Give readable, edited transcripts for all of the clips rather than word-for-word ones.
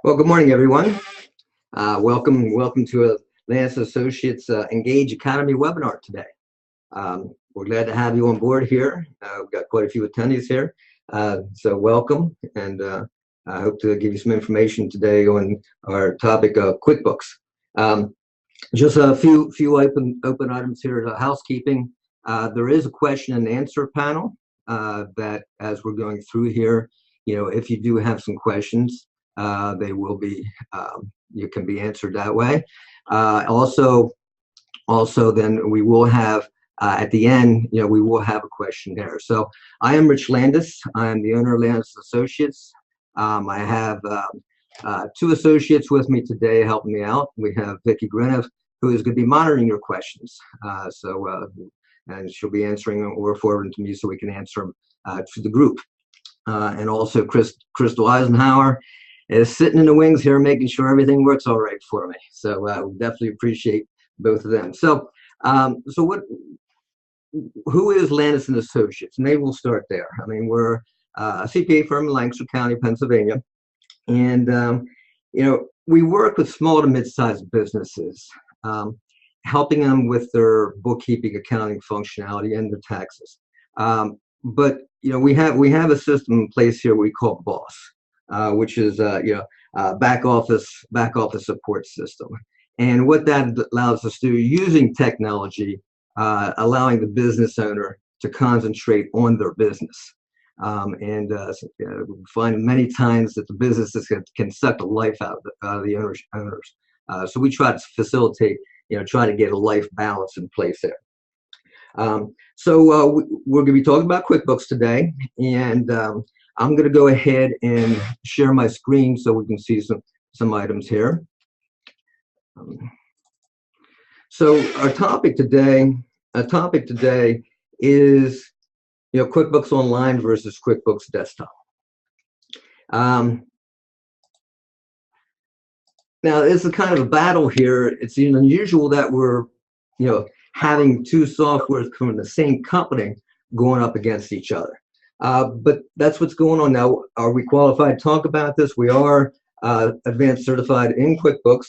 Well, good morning, everyone. Welcome to a Landis Associates Engage Academy webinar today. We're glad to have you on board here. We've got quite a few attendees here, so welcome, and I hope to give you some information today on our topic of QuickBooks. Just a few open items here. Housekeeping. There is a question and answer panel that, as we're going through here, if you do have some questions, they will be, you can be answered that way. Also, then we will have, at the end, we will have a questionnaire. So I am Rich Landis. I am the owner of Landis Associates. I have two associates with me today helping me out. We have Vicki Grinev, who is going to be monitoring your questions. And she'll be answering or forwarding to me so we can answer them to the group. And also Crystal Eisenhower is sitting in the wings here, making sure everything works all right for me. So we definitely appreciate both of them. So, who is Landis and Associates? Maybe we'll start there. I mean, we're a CPA firm in Lancaster County, Pennsylvania, and we work with small to mid-sized businesses, helping them with their bookkeeping, accounting functionality, and their taxes. But we have a system in place here we call BOSS, which is back office support system. And what that allows us to do, using technology, allowing the business owner to concentrate on their business. We find many times that the businesses can suck the life out of the owners. So we try to facilitate, try to get a life balance in place there. So we're going to be talking about QuickBooks today, and I'm going to go ahead and share my screen so we can see some items here. So our topic today is QuickBooks Online versus QuickBooks Desktop. Now it's a kind of a battle here. It's unusual that we're having two softwares from the same company going up against each other. But that's what's going on now. Are we qualified to talk about this? We are advanced certified in QuickBooks,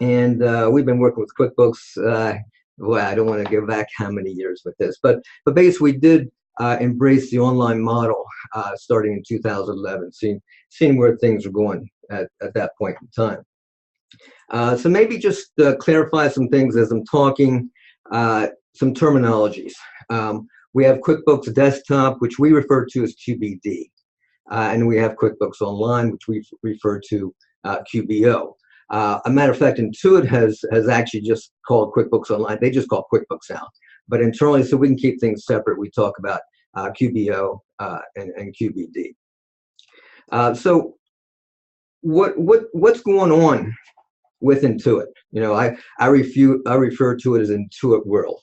and we've been working with QuickBooks. Well, I don't want to go back how many years with this, but basically we did embrace the online model starting in 2011, seeing where things are going at that point in time. So maybe just clarify some things as I'm talking, some terminologies. We have QuickBooks Desktop, which we refer to as QBD, and we have QuickBooks Online, which we refer to QBO. A matter of fact, Intuit has actually just called QuickBooks Online. They just call QuickBooks now. But internally, so we can keep things separate, we talk about QBO and QBD. So what's going on with Intuit? I refer to it as Intuit World.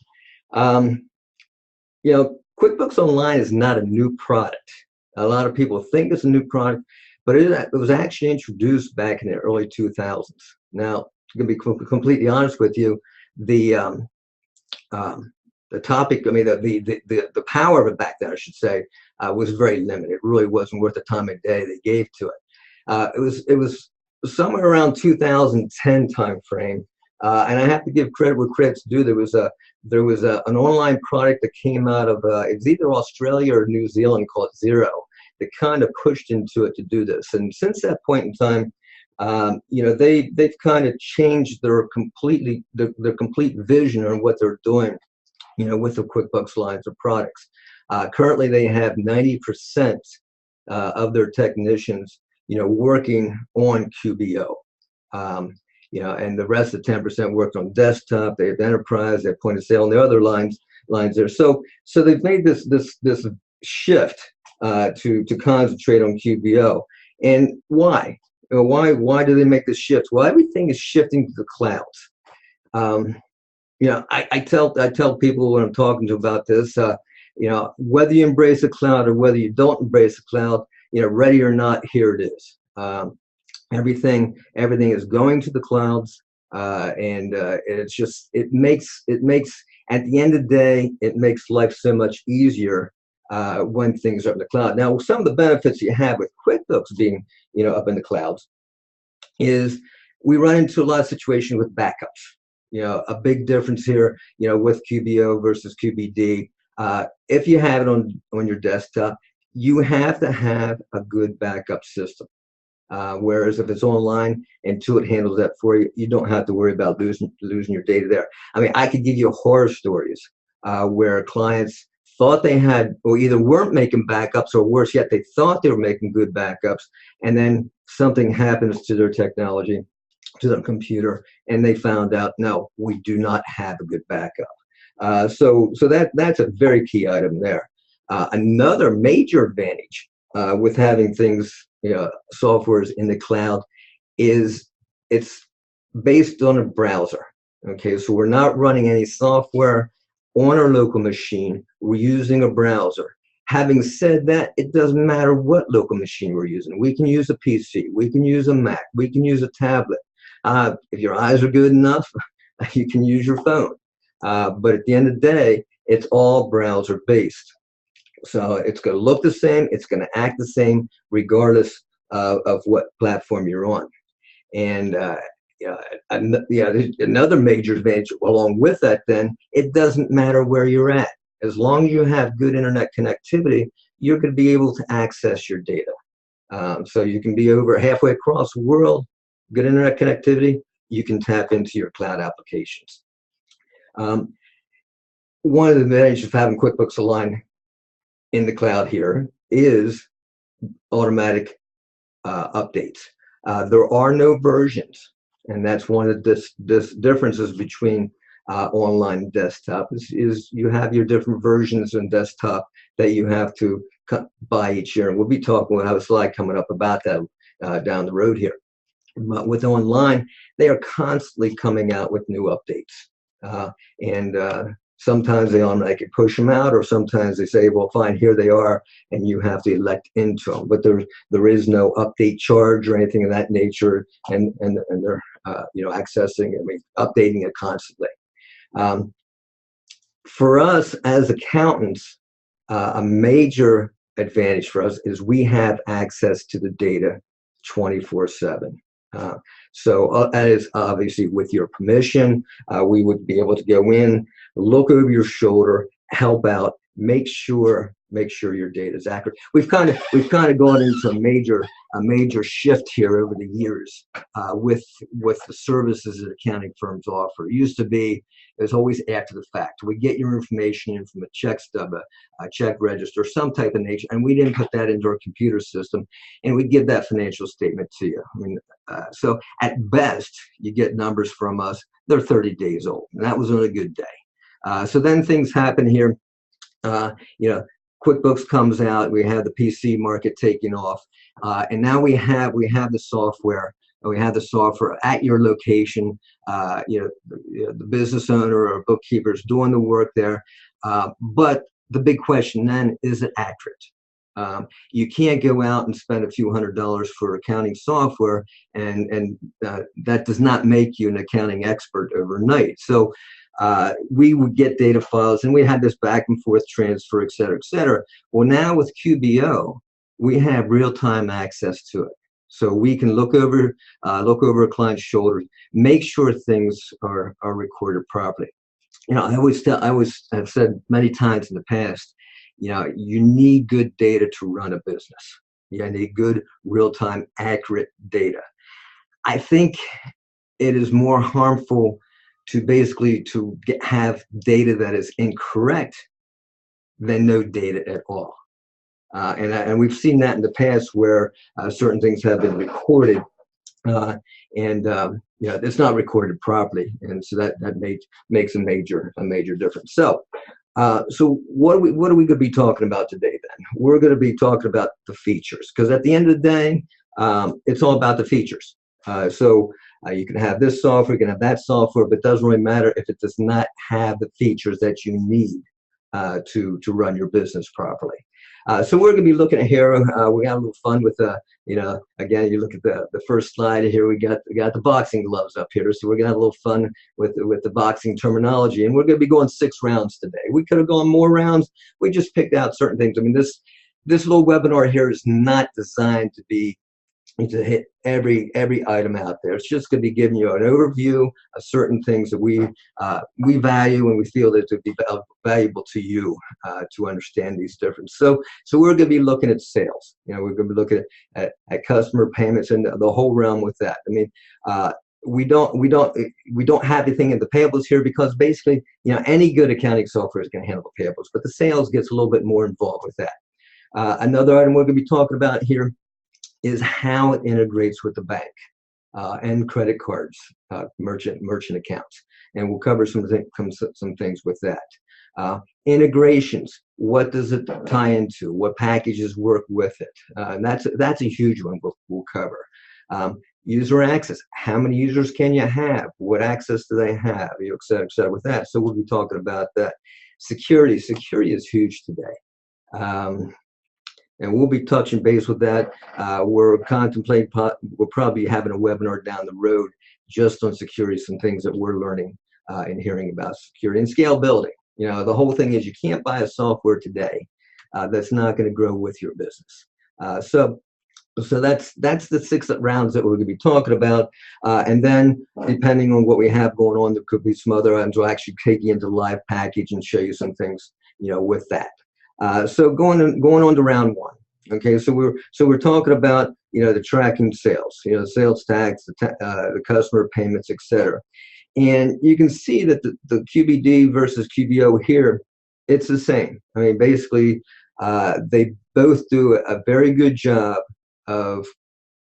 QuickBooks Online is not a new product. A lot of people think it's a new product, but it was actually introduced back in the early 2000s. Now, to be completely honest with you, the topic, I mean, the power of it back then, I should say, was very limited. It really wasn't worth the time of day they gave to it. It was somewhere around 2010 time frame, and I have to give credit where credit's due. There was an online product that came out of it was either Australia or New Zealand called Xero that kind of pushed Intuit to do this. And since that point in time, they've kind of changed their complete vision on what they're doing, with the QuickBooks lines of products. Currently, they have 90% of their technicians, working on QBO. And the rest of 10% worked on desktop. They have enterprise, they have point of sale, and the other lines there. So they've made this shift to concentrate on QBO. And why? Why do they make this shift? Well, everything is shifting to the clouds. I tell people when I'm talking to about this, whether you embrace the cloud or whether you don't embrace the cloud, ready or not, here it is. Everything is going to the clouds, and it makes at the end of the day, it makes life so much easier when things are in the cloud. Now, some of the benefits you have with QuickBooks being up in the clouds is we run into a lot of situations with backups. A big difference here, with QBO versus QBD. If you have it on your desktop, you have to have a good backup system. Whereas if it's online, Intuit handles that for you, you don't have to worry about losing your data there. I mean, I could give you horror stories where clients thought they had, or either weren't making backups, or worse yet, they thought they were making good backups, and then something happens to their technology, to their computer, and they found out, no, we do not have a good backup. So that's a very key item there. Another major advantage with having things, softwares in the cloud, is it's based on a browser. Okay, so we're not running any software on our local machine. We're using a browser. Having said that, it doesn't matter what local machine we're using. We can use a PC, we can use a Mac, we can use a tablet. If your eyes are good enough, you can use your phone. But at the end of the day, it's all browser based. So it's going to look the same, it's going to act the same, regardless of what platform you're on. And there's another major advantage along with that, then, it doesn't matter where you're at. As long as you have good internet connectivity, you're going to be able to access your data. So you can be over halfway across the world, good internet connectivity, you can tap into your cloud applications. One of the advantages of having QuickBooks Online in the cloud here is automatic updates. There are no versions, and that's one of the differences between online and desktop, is you have your different versions in desktop that you have to buy each year, and we'll be talking, we'll have a slide coming up about that down the road here. But with online, they are constantly coming out with new updates, and sometimes they automatically push them out, or sometimes they say, well, fine, here they are, and you have to elect into them. But there is no update charge or anything of that nature, and they're accessing, updating it constantly. For us as accountants, a major advantage for us is we have access to the data 24/7. So that is obviously with your permission. We would be able to go in, look over your shoulder, help out, make sure your data is accurate. We've kind of gone into a major shift here over the years with the services that accounting firms offer. It used to be, it was always after the fact. We get your information in from a check stub, a check register, some type of nature, and we didn't put that into our computer system, and we give that financial statement to you. I mean, so at best, you get numbers from us, they're 30 days old, and that was on a good day. So then things happen here. QuickBooks comes out, we have the PC market taking off, and now we have the software. We have the software at your location. The business owner or bookkeeper is doing the work there. But the big question then, is it accurate? You can't go out and spend a few $100s for accounting software, and that does not make you an accounting expert overnight. So we would get data files, and we had this back and forth transfer, et cetera, et cetera. Well, now with QBO, we have real-time access to it. So we can look over a client's shoulders, make sure things are recorded properly. I always have said many times in the past, you need good data to run a business. You need good, real-time, accurate data. I think it is more harmful to have data that is incorrect than no data at all. And we've seen that in the past where certain things have been recorded and it's not recorded properly, and so that makes a major difference. So what are we going to be talking about today then? We're going to be talking about the features, because at the end of the day, it's all about the features. You can have this software, you can have that software, but it doesn't really matter if it does not have the features that you need to run your business properly. So we're going to be looking at here. We got a little fun with again, you look at the first slide here. We got the boxing gloves up here. So we're going to have a little fun with the boxing terminology, and we're going to be going 6 rounds today. We could have gone more rounds. We just picked out certain things. I mean, this little webinar here is not designed to be to hit every item out there. It's just going to be giving you an overview of certain things that we value and we feel that to be valuable to you to understand these differences. So we're going to be looking at sales. We're going to be looking at customer payments and the whole realm with that. I mean, we don't have anything in the payables here because basically, any good accounting software is going to handle the payables, but the sales gets a little bit more involved with that. Another item we're going to be talking about here is how it integrates with the bank and credit cards, merchant accounts, and we'll cover some things with that. Integrations, what does it tie into? What packages work with it? And that's a huge one we'll cover. User access, how many users can you have? What access do they have? Et cetera with that. So we'll be talking about that. Security is huge today. And we'll be touching base with that. We're contemplating, we'll probably be having a webinar down the road just on security, some things that we're learning and hearing about security and scalability. The whole thing is you can't buy a software today that's not going to grow with your business. So that's the 6 rounds that we're going to be talking about. And then depending on what we have going on, there could be some other items. We'll actually take you into live package and show you some things, with that. So going on to round 1. Okay, so we're talking about the tracking sales, sales tax, the customer payments, etc. And you can see that the QBD versus QBO here, it's the same. I mean, basically, they both do a very good job of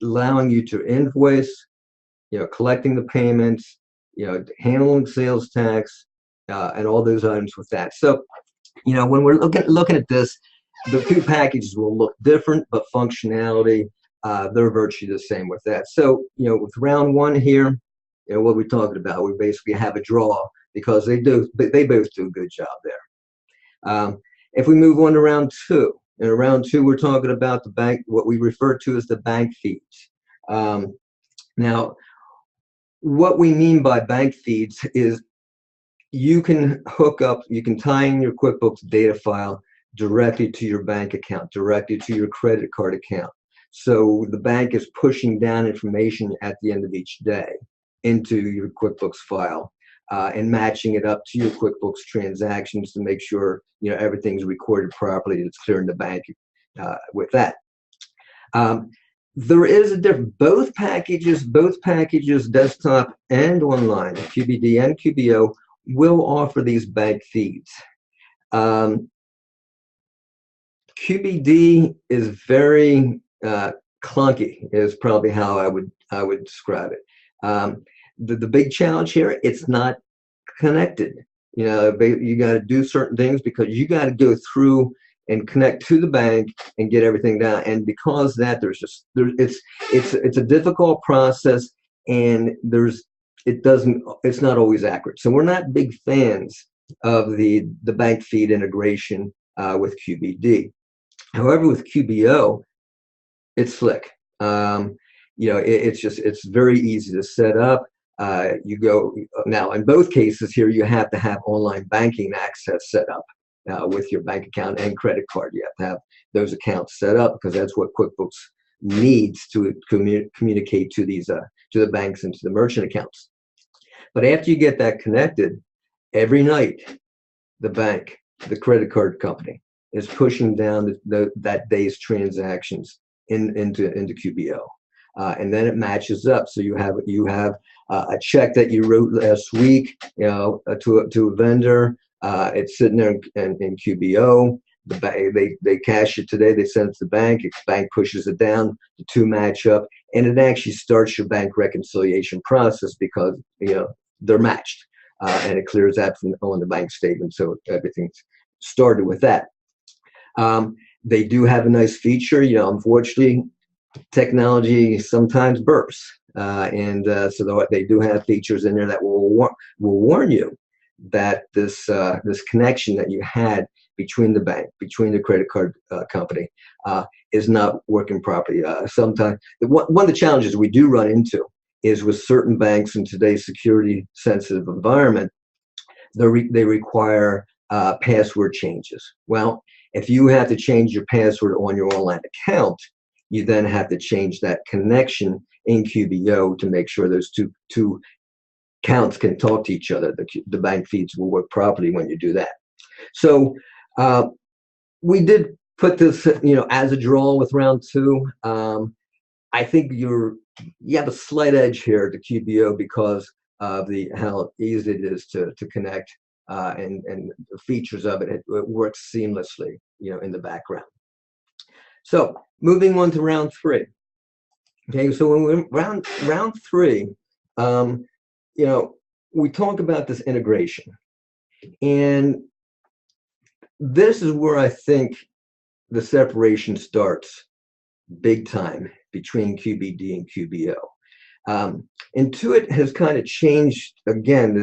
allowing you to invoice, collecting the payments, handling sales tax, and all those items with that. So, when we're looking at this, the 2 packages will look different, but functionality, they're virtually the same with that. So, with round 1 here, what we're talking about, we basically have a draw because they both do a good job there. If we move on to round 2, in round 2, we're talking about the bank, what we refer to as the bank feeds. Now, what we mean by bank feeds is you can tie in your QuickBooks data file directly to your bank account, directly to your credit card account. So the bank is pushing down information at the end of each day into your QuickBooks file and matching it up to your QuickBooks transactions to make sure everything's recorded properly. It's clear in the bank with that. There is a difference. Both packages, desktop and online, QBD and QBO, will offer these bank feeds. QBD is very clunky, is probably how I would describe it. The big challenge here, it's not connected. You got to do certain things because you got to go through and connect to the bank and get everything down. And because that, it's a difficult process, and it's not always accurate. So we're not big fans of the bank feed integration with QBD. However, with QBO, it's slick. It's very easy to set up. You go now in both cases here, you have to have online banking access set up with your bank account and credit card. You have to have those accounts set up because that's what QuickBooks needs to communicate to these to the banks and to the merchant accounts. But after you get that connected, every night the bank, the credit card company, is pushing down that day's transactions into QBO. And then it matches up. So you have a check that you wrote last week, to a vendor. It's sitting there in QBO. They cash it today. They send it to the bank. The bank pushes it down. The 2 match up, and it actually starts your bank reconciliation process because they're matched, and it clears that on the bank statement. So everything's started with that. They do have a nice feature. Unfortunately, technology sometimes bursts, so they do have features in there that will warn you that this connection that you had between the bank, between the credit card company, is not working properly. Sometimes one of the challenges we do run into is with certain banks in today's security-sensitive environment, they require password changes. Well, if you have to change your password on your online account, you then have to change that connection in QBO to make sure those two accounts can talk to each other. The bank feeds will work properly when you do that. So we did put this, as a draw with round 2. I think you have a slight edge here to QBO because of how easy it is to connect, and the features of it. It works seamlessly, in the background. So moving on to round 3. Okay, so when we're round 3, we talk about this integration, and this is where I think the separation starts big time between QBD and QBO. Intuit has kind of changed again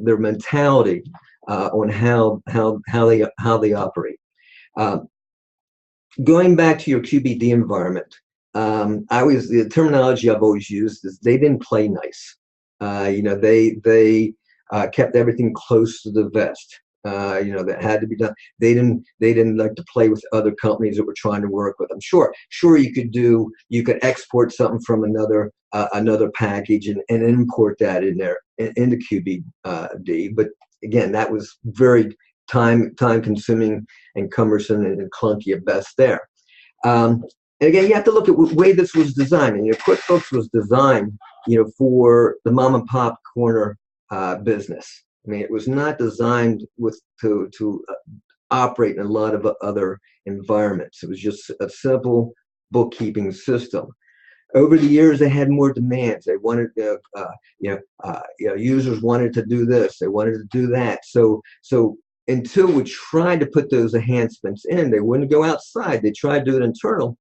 their mentality on how they operate. Going back to your QBD environment, the terminology I've always used is they didn't play nice. They kept everything close to the vest. That had to be done. They didn't like to play with other companies that were trying to work with them. Sure, you could export something from another package and import that in there into QBD. But again, that was very time consuming and cumbersome and clunky at best there. And again, you have to look at the way this was designed. And QuickBooks was designed, for the mom and pop corner business. I mean, it was not designed to operate in a lot of other environments. It was just a simple bookkeeping system. Over the years, they had more demands. They wanted, users wanted to do this. They wanted to do that. So until we tried to put those enhancements in, they wouldn't go outside. They tried to do it internal,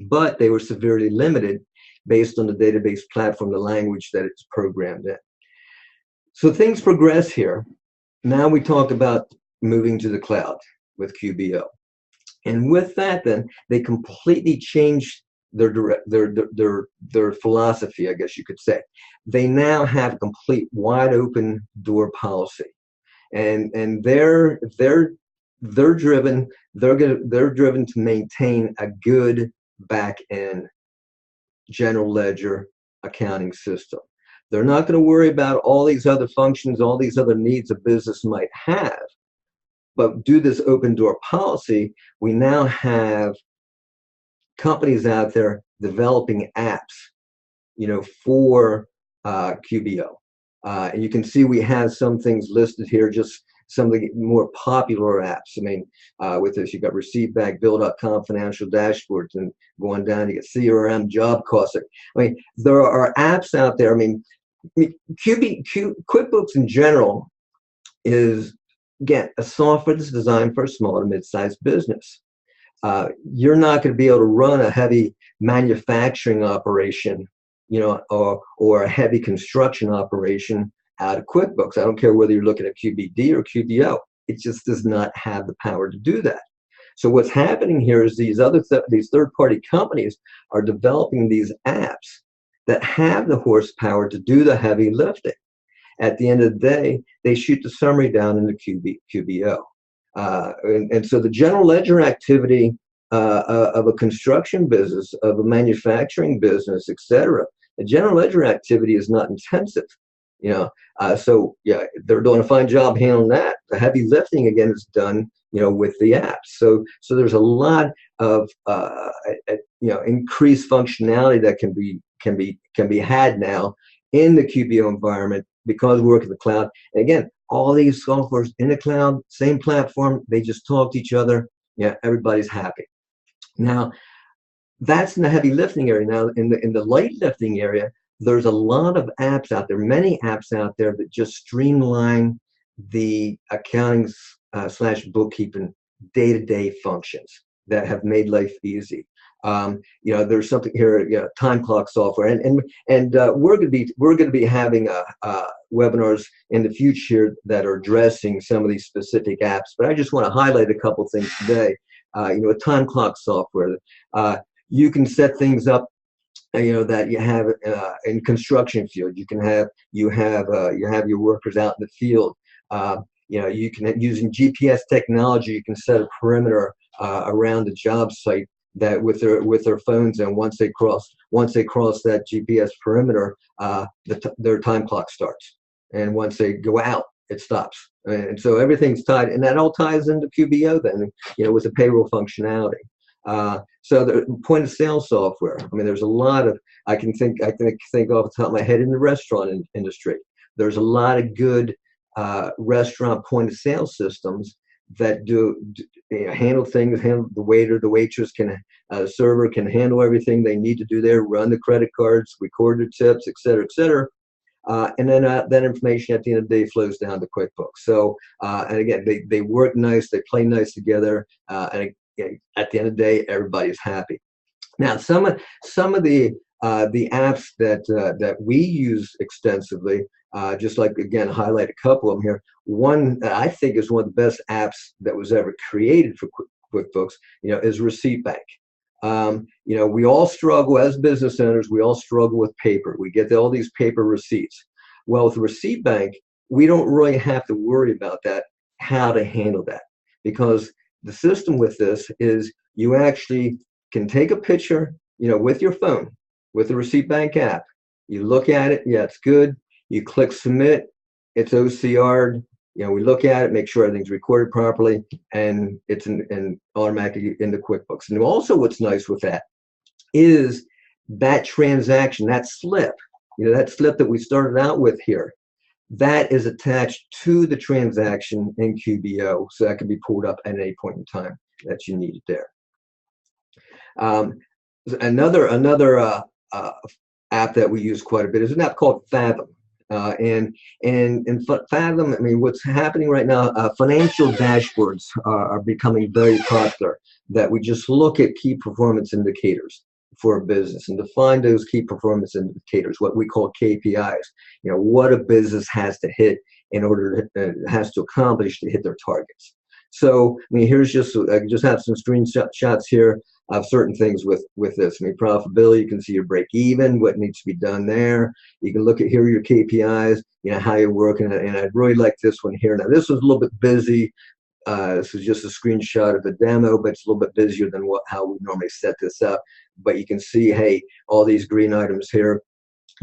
but they were severely limited based on the database platform, the language that it's programmed in. So things progress here. Now we talk about moving to the cloud with QBO. And with that, then, they completely changed their philosophy, I guess you could say. They now have a complete wide open door policy. And they're driven to maintain a good back end general ledger accounting system. They're not going to worry about all these other functions, all these other needs a business might have. But due to this open door policy, we now have companies out there developing apps, for QBO. And you can see we have some things listed here, just some of the more popular apps. I mean, with this, you got receiptbackbill.com, financial dashboards, and going down, you get CRM, job costs. I mean, there are apps out there. I mean, QuickBooks in general is, again, a software that's designed for a small to mid-sized business. You're not going to be able to run a heavy manufacturing operation, or a heavy construction operation out of QuickBooks. I don't care whether you're looking at QBD or QBO. It just does not have the power to do that. So what's happening here is these third-party companies are developing these apps that have the horsepower to do the heavy lifting. At the end of the day, they shoot the summary down into QBO. And so the general ledger activity of a construction business, of a manufacturing business, etc., the general ledger activity is not intensive. So yeah, they're doing a fine job handling that. The heavy lifting again is done, with the apps. So there's a lot of increased functionality that can be had now in the QBO environment because we work in the cloud. And again, all these softwares in the cloud, same platform, they just talk to each other. Yeah, everybody's happy. Now, that's in the heavy lifting area. Now, in the light lifting area, there's a lot of apps out there, many apps out there that just streamline the accounting / bookkeeping day-to-day functions that have made life easy. There's something here, time clock software, and we're going to be having webinars in the future that are addressing some of these specific apps. But I just want to highlight a couple things today. A time clock software. You can set things up, that you have in construction field. You have your workers out in the field. You can, using GPS technology, you can set a perimeter around the job site, that with their phones, and once they cross that GPS perimeter, their time clock starts, and once they go out, it stops. And so everything's tied, and that all ties into QBO then, with the payroll functionality. So the point of sale software, I mean, there's a lot of, I can think off the top of my head in the restaurant industry. There's a lot of good restaurant point of sale systems that handle things, handle the waiter, the waitress the server can handle everything they need to do there, run the credit cards, record their tips, et cetera, et cetera. And then that information at the end of the day flows down to QuickBooks. So, and again, they work nice, they play nice together, and at the end of the day, everybody's happy. Now, some of the apps that we use extensively, just like, again, highlight a couple of them here. One that I think is one of the best apps that was ever created for QuickBooks, is Receipt Bank. We all struggle as business owners. We all struggle with paper. We get all these paper receipts. Well, with Receipt Bank, we don't really have to worry about that, how to handle that, because the system with this is you actually can take a picture, with your phone, with the Receipt Bank app. You look at it, yeah, it's good. You click submit, it's OCR'd. We look at it, make sure everything's recorded properly, and it's automatically into QuickBooks. And also what's nice with that is that transaction, that slip, that slip that we started out with here, that is attached to the transaction in QBO, so that can be pulled up at any point in time that you need it there. Another app that we use quite a bit is an app called Fathom. And Fathom, I mean, what's happening right now, financial dashboards are becoming very popular, that we just look at key performance indicators for a business and define those key performance indicators, what we call KPIs, what a business has to hit in order has to accomplish to hit their targets. So, I mean, here's I just have some screenshots here of certain things with this. I mean, profitability, you can see your break even, what needs to be done there. You can look at here your KPIs, how you're working, and I really like this one here. Now, this was a little bit busy. This is just a screenshot of a demo, but it's a little bit busier than how we normally set this up. But you can see, hey, all these green items here,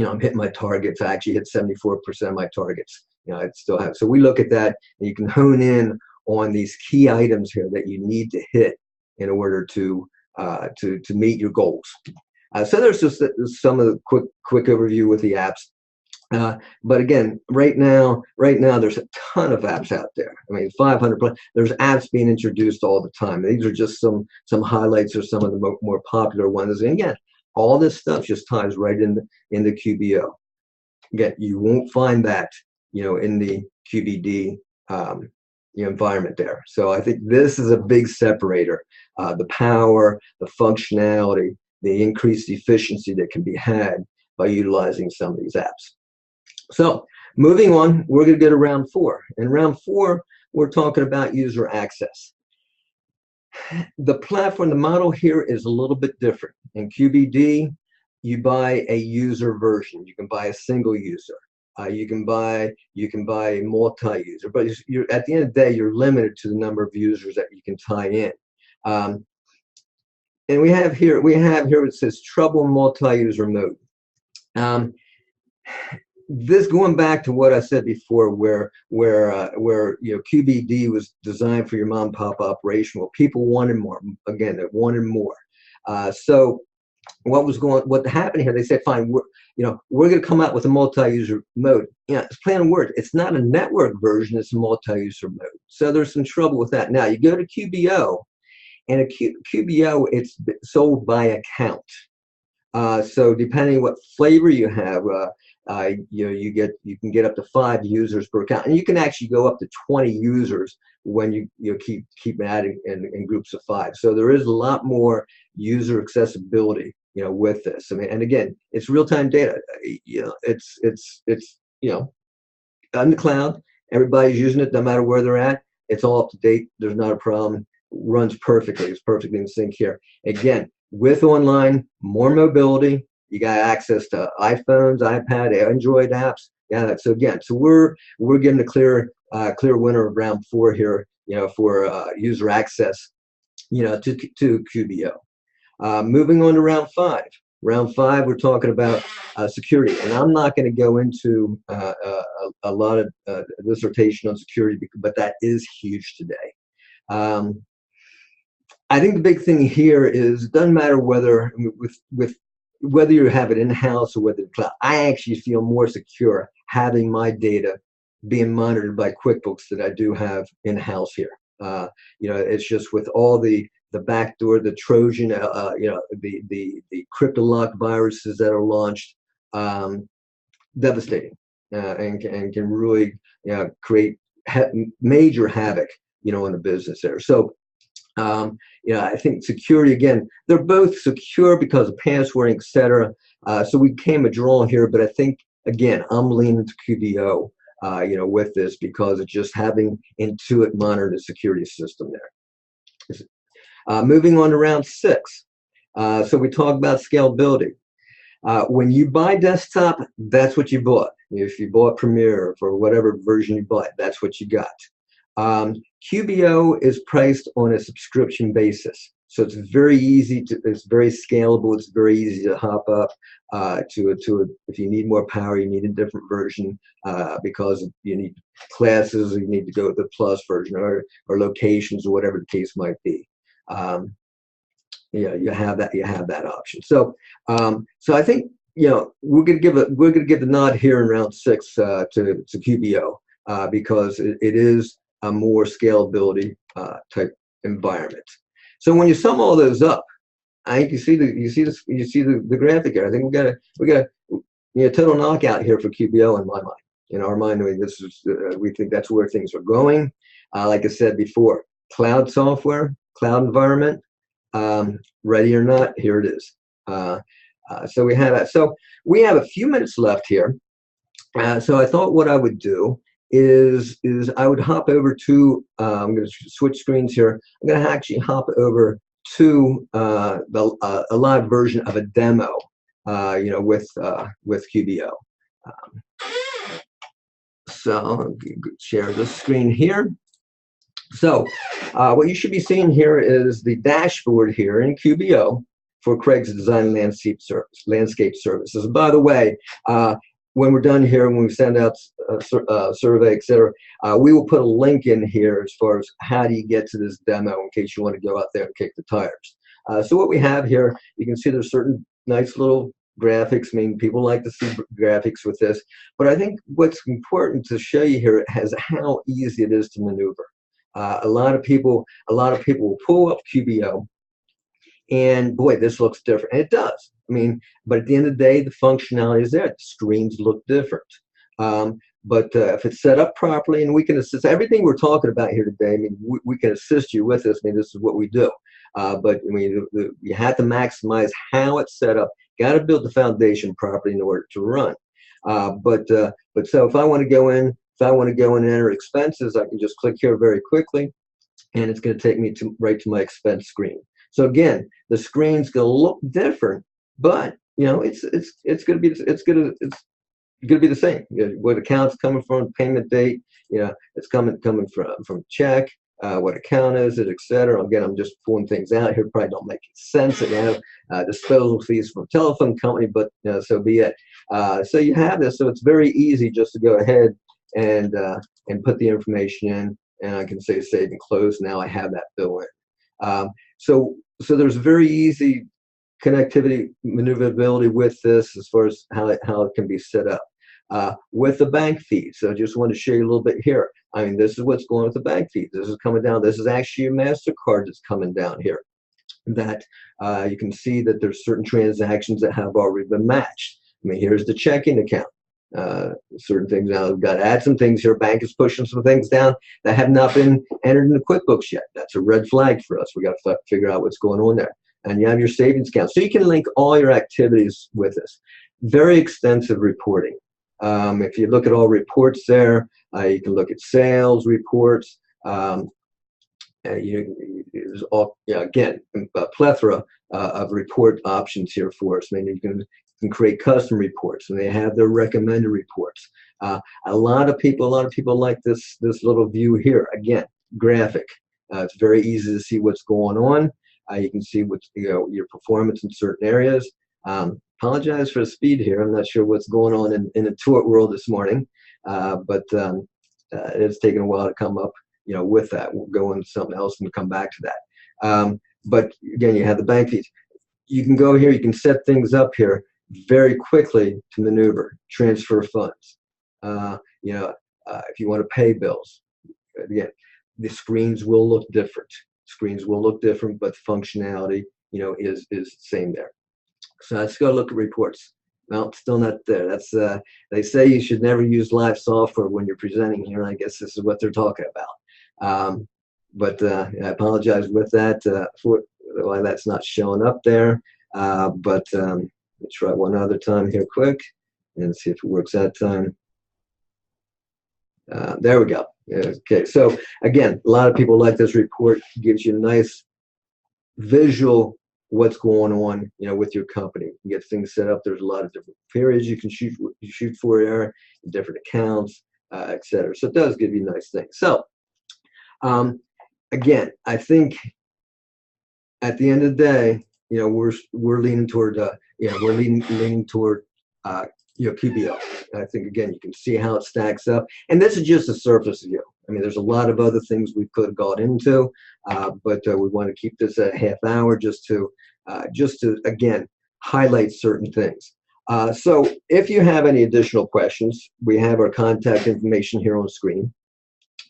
I'm hitting my targets. I actually hit 74% of my targets. I still have. So we look at that, and you can hone in on these key items here that you need to hit in order to meet your goals. So there's just some of the quick overview with the apps. But again, right now, there's a ton of apps out there. I mean, 500 plus. There's apps being introduced all the time. These are just some highlights or some of the more popular ones. And again, all this stuff just ties right into QBO. Again, you won't find that, in the QBD environment there. So I think this is a big separator. The power, the functionality, the increased efficiency that can be had by utilizing some of these apps. So moving on, we're going to go to round 4. In round 4, we're talking about user access. The platform, the model here is a little bit different. In QBD, you buy a user version. You can buy a single user. You can buy multi-user. But you're at the end of the day, you're limited to the number of users that you can tie in. And we have here it says trouble multi-user mode. This going back to what I said before, where QBD was designed for your mom and pop operation. Well, people wanted more. Again, they wanted more. So what happened here? They said, fine, we're going to come out with a multi-user mode. It's play on words. It's not a network version. It's a multi-user mode. So there's some trouble with that. Now you go to QBO, and QBO, it's sold by account. So depending what flavor you have, you can get up to 5 users per account, and you can actually go up to 20 users when you keep adding in groups of 5. So there is a lot more user accessibility, with this. I mean, and again, it's real-time data. It's on the cloud. Everybody's using it, no matter where they're at. It's all up to date. There's not a problem. Runs perfectly. It's perfectly in sync here. Again, with online, more mobility. You got access to iPhones, iPad, Android apps. Yeah. So again, we're getting a clear winner of round 4 here. For user access, to QBO. Moving on to round five. Round five, we're talking about security, and I'm not going to go into a lot of dissertation on security, but that is huge today. I think the big thing here is it doesn't matter whether whether you have it in-house or whether it's cloud. I actually feel more secure having my data being monitored by QuickBooks that I do have in-house here. It's just with all the backdoor, the Trojan, the CryptoLock viruses that are launched, devastating, and can really create major havoc, in the business there. So, I think security, again, they're both secure because of passwording, etc. So we came a draw here, but I think, again, I'm leaning to QBO, with this because it's just having Intuit monitor the security system there. Moving on to round six. So we talk about scalability. When you buy desktop, that's what you bought. If you bought Premiere for whatever version you bought, that's what you got. QBO is priced on a subscription basis. So it's very easy it's very scalable. It's very easy to hop up if you need more power, you need a different version because you need classes, or you need to go with the plus version or locations or whatever the case might be. You have that option. So I think we're gonna give the nod here in round six to QBO because it is a more scalability type environment. So when you sum all those up, I think you see the graphic here. I think we got a total knockout here for QBO in my mind. In our mind, we think that's where things are going. Like I said before, cloud software, cloud environment, ready or not, here it is. So we have that. So we have a few minutes left here. So I thought what I would do is I would hop over to, I'm going to switch screens here. I'm going to actually hop over to a live version of a demo, with QBO. So I'll share this screen here. So what you should be seeing here is the dashboard here in QBO for Craig's Design Landscape Services. And by the way, when we're done here, when we send out a survey, etc., we will put a link in here as far as how do you get to this demo in case you want to go out there and kick the tires. So what we have here, you can see there's certain nice little graphics. I mean, people like to see graphics with this, but I think what's important to show you here is how easy it is to maneuver. A lot of people will pull up QBO, and boy, this looks different. And it does. I mean, but at the end of the day, the functionality is there. The screens look different. But if it's set up properly, and we can assist everything we're talking about here today, I mean, we can assist you with this. I mean, this is what we do. But I mean, you have to maximize how it's set up. Got to build the foundation properly in order to run. But so if I want to go in, and enter expenses, I can just click here very quickly, and it's going to take me right to my expense screen. So again, the screen's going to look different, but it's going to be the same. What account's coming from, payment date, it's coming from check, what account is it, etc. Again, I'm just pulling things out here. Probably don't make sense. Again, disposal fees from a telephone company, but so be it. So you have this. So it's very easy just to go ahead and put the information in, and I can say save and close. Now I have that bill in. So there's very easy connectivity, maneuverability with this as far as how it can be set up. With the bank fees, so I just want to show you a little bit here. I mean, this is what's going with the bank fees. This is coming down. This is actually a MasterCard that's coming down here. That you can see that there's certain transactions that have already been matched. I mean, here's the checking account. Certain things now, we've got to add some things here. Bank is pushing some things down that have not been entered into QuickBooks yet. That's a red flag for us. We got to figure out what's going on there. And you have your savings account. So you can link all your activities with this. Very extensive reporting. If you look at all reports there, you can look at sales reports. There's all, again, a plethora of report options here for us. I mean, you can create custom reports, and they have their recommended reports. A lot of people like this little view here. Again, graphic. It's very easy to see what's going on. You can see what your performance in certain areas. Apologize for the speed here. I'm not sure what's going on in the tort world this morning, but it's taken a while to come up with that. We'll go into something else and come back to that. But again, you have the bank fees. You can go here, you can set things up here very quickly to maneuver, transfer funds. If you want to pay bills, again, the screens will look different. Screens will look different, but the functionality, is the same there. So let's go look at reports. Well, still not there. That's they say you should never use live software when you're presenting here. I guess this is what they're talking about. But I apologize with that for why that's not showing up there. But let's try one other time here quick and see if it works that time. There we go. Okay, so again, a lot of people like this report. Gives you a nice visual what's going on, with your company. You get things set up. There's a lot of different periods you can shoot for there, different accounts, etc. So it does give you nice things. So again, I think at the end of the day, we're leaning toward we're leaning toward QBO. I think again you can see how it stacks up, and this is just a surface view. I mean, there's a lot of other things we could have got into, but we want to keep this at a half hour just to again highlight certain things. So if you have any additional questions, we have our contact information here on screen.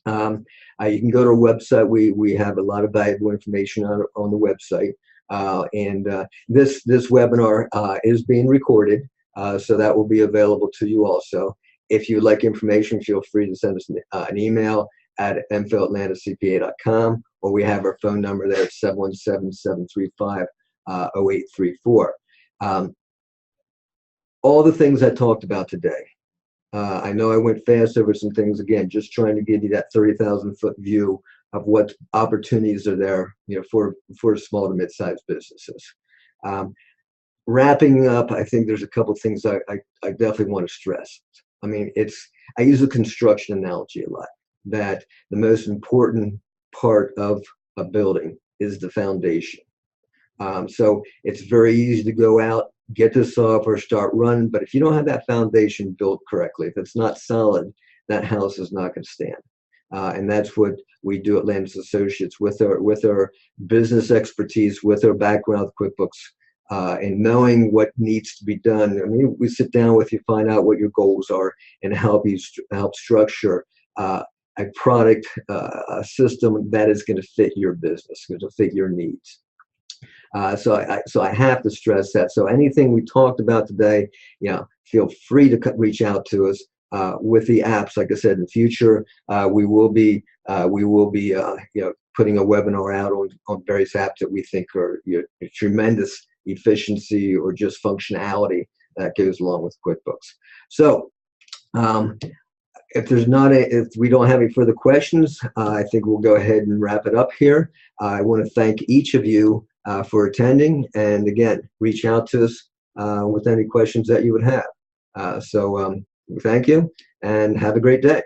You can go to our website. We have a lot of valuable information on the website, and this webinar is being recorded, so that will be available to you also. If you'd like information, feel free to send us an email at info@landiscpa.com, or we have our phone number there at 717-735-0834. All the things I talked about today. I know I went fast over some things, again, just trying to give you that 30,000-foot view of what opportunities are there, for small to mid-sized businesses. Wrapping up, I think there's a couple things I definitely want to stress. I mean, I use a construction analogy a lot, that the most important part of a building is the foundation. So it's very easy to go out, get the software, start running, but if you don't have that foundation built correctly, if it's not solid, that house is not going to stand. And that's what we do at Landis Associates with our business expertise, with our background with QuickBooks, and knowing what needs to be done. I mean, we sit down with you, find out what your goals are, and help structure a product, a system that is going to fit your business, going to fit your needs. So I have to stress that. So anything we talked about today, feel free to reach out to us with the apps. Like I said, in the future, we will be putting a webinar out on various apps that we think are tremendous efficiency or just functionality that goes along with QuickBooks. So if we don't have any further questions, I think we'll go ahead and wrap it up here. I want to thank each of you for attending, and again, reach out to us with any questions that you would have. So thank you, and have a great day.